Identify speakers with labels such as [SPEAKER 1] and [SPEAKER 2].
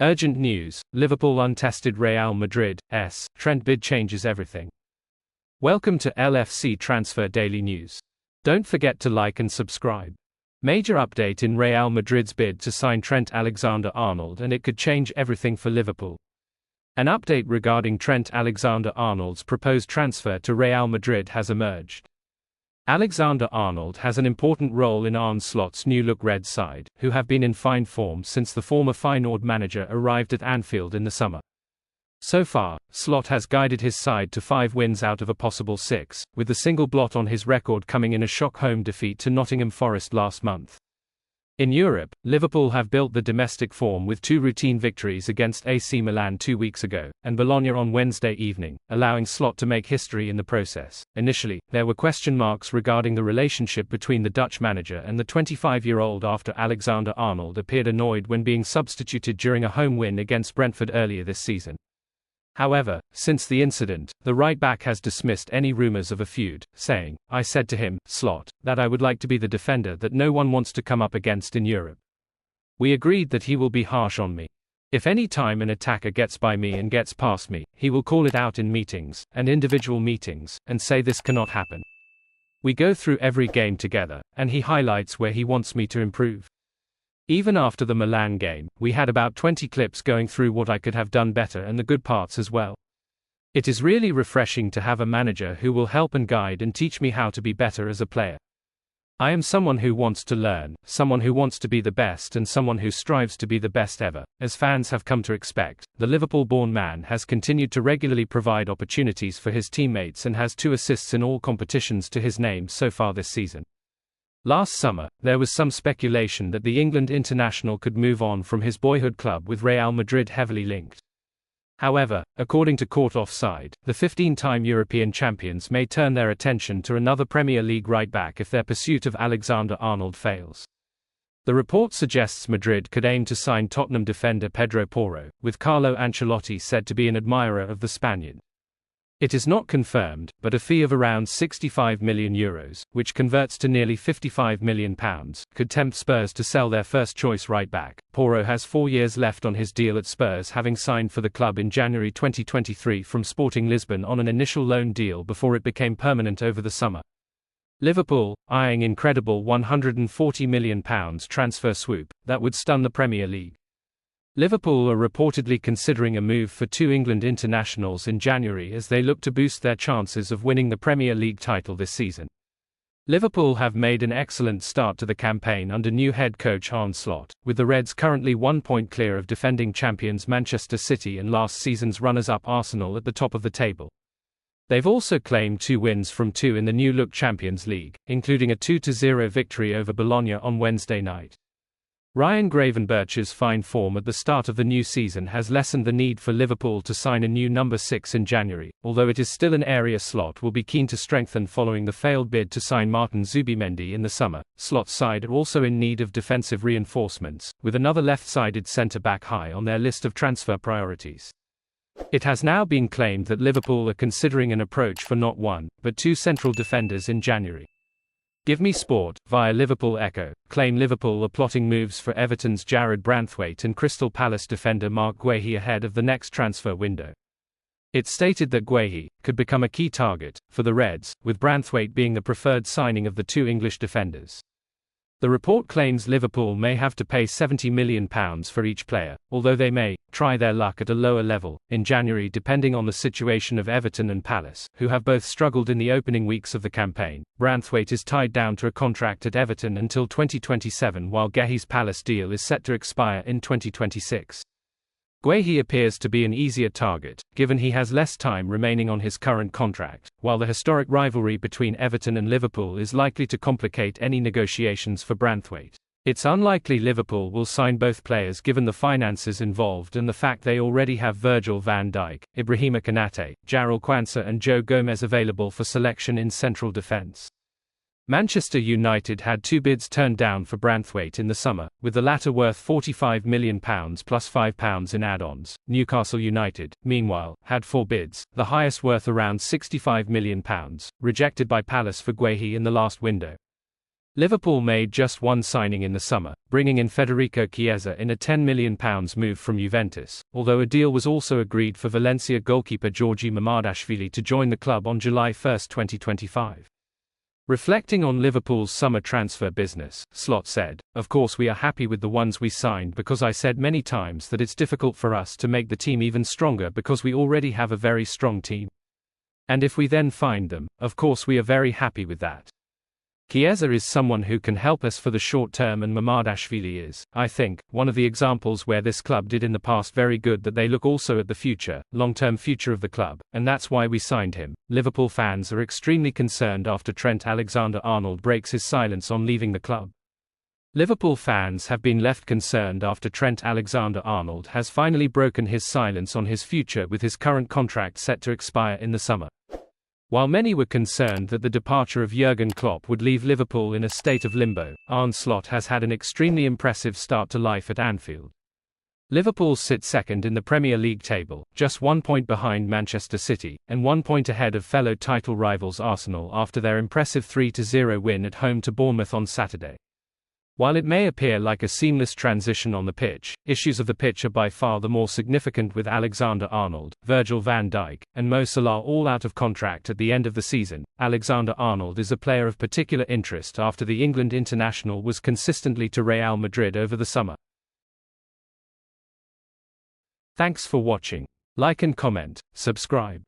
[SPEAKER 1] Urgent news, Liverpool Untested-Real Madrid'S Trent bid changes everything. Welcome to LFC Transfer Daily News. Don't forget to like and subscribe. Major update in Real Madrid's bid to sign Trent Alexander-Arnold, and it could change everything for Liverpool. An update regarding Trent Alexander-Arnold's proposed transfer to Real Madrid has emerged. Alexander-Arnold has an important role in Arne Slot's new-look Reds side, who have been in fine form since the former Feyenoord manager arrived at Anfield in the summer. So far, Slot has guided his side to 5 wins out of a possible 6, with the single blot on his record coming in a shock home defeat to Nottingham Forest last month. In Europe, Liverpool have built the domestic form with 2 routine victories against AC Milan 2 weeks ago, and Bologna on Wednesday evening, allowing Slot to make history in the process. Initially, there were question marks regarding the relationship between the Dutch manager and the 25-year-old after Alexander-Arnold appeared annoyed when being substituted during a home win against Brentford earlier this season. However, since the incident, the right-back has dismissed any rumours of a feud, saying, "I said to him, Slot, that I would like to be the defender that no one wants to come up against in Europe. We agreed that he will be harsh on me. If any time an attacker gets by me and gets past me, he will call it out in meetings, and individual meetings, and say this cannot happen. We go through every game together, and he highlights where he wants me to improve. Even after the Milan game, we had about 20 clips going through what I could have done better and the good parts as well. It is really refreshing to have a manager who will help and guide and teach me how to be better as a player. I am someone who wants to learn, someone who wants to be the best, and someone who strives to be the best ever, as fans have come to expect." The Liverpool-born man has continued to regularly provide opportunities for his teammates and has 2 assists in all competitions to his name so far this season. Last summer, there was some speculation that the England international could move on from his boyhood club, with Real Madrid heavily linked. However, according to Court Offside, the 15-time European champions may turn their attention to another Premier League right-back if their pursuit of Alexander-Arnold fails. The report suggests Madrid could aim to sign Tottenham defender Pedro Porro, with Carlo Ancelotti said to be an admirer of the Spaniard. It is not confirmed, but a fee of around €65 million, which converts to nearly £55 million, could tempt Spurs to sell their first-choice right-back. Porro has 4 years left on his deal at Spurs, having signed for the club in January 2023 from Sporting Lisbon on an initial loan deal before it became permanent over the summer. Liverpool, eyeing incredible £140 million transfer swoop, that would stun the Premier League. Liverpool are reportedly considering a move for 2 England internationals in January as they look to boost their chances of winning the Premier League title this season. Liverpool have made an excellent start to the campaign under new head coach Arne Slot, with the Reds currently 1 point clear of defending champions Manchester City and last season's runners-up Arsenal at the top of the table. They've also claimed 2 wins from 2 in the new-look Champions League, including a 2-0 victory over Bologna on Wednesday night. Ryan Gravenberch's fine form at the start of the new season has lessened the need for Liverpool to sign a new number 6 in January, although it is still an area Slot will be keen to strengthen following the failed bid to sign Martin Zubimendi in the summer. Slot's side are also in need of defensive reinforcements, with another left-sided centre-back high on their list of transfer priorities. It has now been claimed that Liverpool are considering an approach for not 1, but 2 central defenders in January. Give Me Sport, via Liverpool Echo, claim Liverpool are plotting moves for Everton's Jared Branthwaite and Crystal Palace defender Marc Guéhi ahead of the next transfer window. It stated that Guéhi could become a key target for the Reds, with Branthwaite being the preferred signing of the 2 English defenders. The report claims Liverpool may have to pay £70 million for each player, although they may try their luck at a lower level in January depending on the situation of Everton and Palace, who have both struggled in the opening weeks of the campaign. Branthwaite is tied down to a contract at Everton until 2027, while Guéhi's Palace deal is set to expire in 2026. Guéhi appears to be an easier target, given he has less time remaining on his current contract, while the historic rivalry between Everton and Liverpool is likely to complicate any negotiations for Branthwaite. It's unlikely Liverpool will sign both players given the finances involved and the fact they already have Virgil van Dijk, Ibrahima Konate, Jarrell Quansah and Joe Gomez available for selection in central defence. Manchester United had 2 bids turned down for Branthwaite in the summer, with the latter worth £45 million plus £5 in add-ons. Newcastle United, meanwhile, had 4 bids, the highest worth around £65 million, rejected by Palace for Guéhi in the last window. Liverpool made just one signing in the summer, bringing in Federico Chiesa in a £10 million move from Juventus, although a deal was also agreed for Valencia goalkeeper Georgi Mamardashvili to join the club on July 1, 2025. Reflecting on Liverpool's summer transfer business, Slot said, "Of course we are happy with the ones we signed because I said many times that it's difficult for us to make the team even stronger because we already have a very strong team. And if we then find them, of course we are very happy with that. Chiesa is someone who can help us for the short term and Mamardashvili is, I think, one of the examples where this club did in the past very good that they look also at the future, long-term future of the club, and that's why we signed him." Liverpool fans are extremely concerned after Trent Alexander-Arnold breaks his silence on leaving the club. Liverpool fans have been left concerned after Trent Alexander-Arnold has finally broken his silence on his future with his current contract set to expire in the summer. While many were concerned that the departure of Jurgen Klopp would leave Liverpool in a state of limbo, Arne Slot has had an extremely impressive start to life at Anfield. Liverpool sit second in the Premier League table, just 1 point behind Manchester City, and 1 point ahead of fellow title rivals Arsenal after their impressive 3-0 win at home to Bournemouth on Saturday. While it may appear like a seamless transition on the pitch, issues of the pitch are by far the more significant with Alexander-Arnold, Virgil van Dijk, and Mo Salah all out of contract at the end of the season. Alexander-Arnold is a player of particular interest after the England international was consistently to Real Madrid over the summer. Thanks for watching. Like and comment, subscribe.